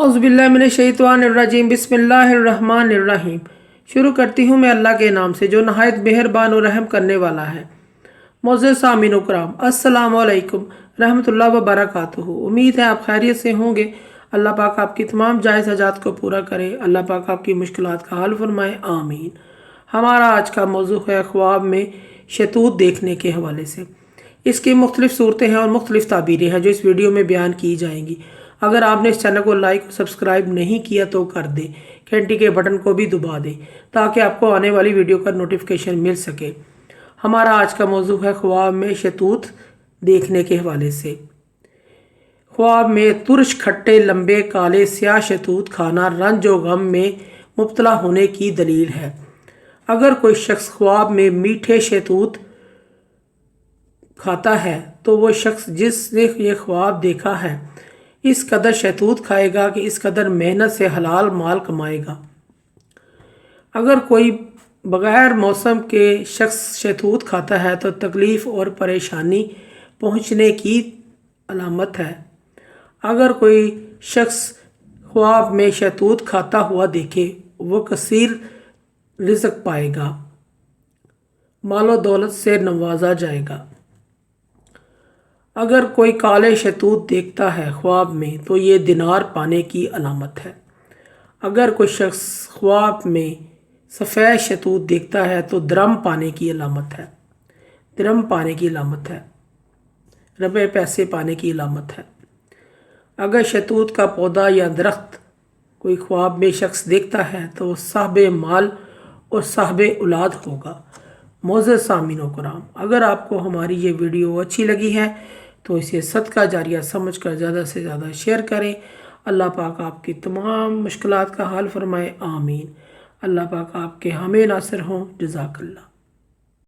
औज़ुबिल्लाहिमिनश्शैतानिर्रजीम बिस्मिल्लाहिर्रहमानिर्रहीम। शुरू करती हूँ मैं अल्लाह के नाम से जो नहायत मेहरबान और रहम करने वाला है। मोअज़्ज़ज़ सामीन कराम, अस्सलामु अलैकुम रहमतुल्लाहि व बरकातुहू। उम्मीद है आप खैरियत से होंगे। अल्लाह पाक आपकी तमाम जायज़ हाजात को पूरा करे। अल्लाह पाक आपकी मुश्किलात का हल फरमाए, आमीन। हमारा आज का मौजू है ख्वाब में शतूत देखने के हवाले से। इसकी मुख्तलिफ़ सूरतें हैं और मुख्तलिफ़ ताबीरें हैं जो इस वीडियो में बयान की जाएंगी। अगर आपने इस चैनल को लाइक और सब्सक्राइब नहीं किया तो कर दें, घंटी के बटन को भी दबा दें ताकि आपको आने वाली वीडियो का नोटिफिकेशन मिल सके। हमारा आज का मौजू है ख्वाब में शतूत देखने के हवाले से। ख्वाब में तुरश खट्टे लंबे काले स्याह शतूत खाना रंज व गम में मुब्तला होने की दलील है। अगर कोई शख्स ख्वाब में मीठे शतूत खाता है तो वो शख्स जिसने ये ख्वाब देखा है इस कदर शहतूत खाएगा कि इस कदर मेहनत से हलाल माल कमाएगा। अगर कोई बग़ैर मौसम के शख्स शहतूत खाता है तो तकलीफ़ और परेशानी पहुंचने की अलामत है। अगर कोई शख्स ख्वाब में शहतूत खाता हुआ देखे वो कसीर रिज़्क़ पाएगा, मालो दौलत से नवाजा जाएगा। अगर कोई काले शतूत देखता है ख्वाब में तो ये दिनार पाने की अलामत है। अगर कोई शख्स ख्वाब में सफ़ेद शतूत देखता है तो दरम पाने की अलामत है, दरम पाने की अलामत है, रुपए पैसे पाने की अलामत है। अगर शतूत का पौधा या दरख्त कोई ख्वाब में शख्स देखता है तो वो साहिब माल और साहिब औलाद होगा। मोअज़्ज़ज़ सामीन कराम, अगर आपको हमारी ये वीडियो अच्छी लगी है तो इसे सदका जारिया समझकर ज़्यादा से ज़्यादा शेयर करें। अल्लाह पाक आपकी तमाम मुश्किलात का हल फरमाए, आमीन। अल्लाह पाक आपके हमें नासिर हों। जज़ाकल्लाह।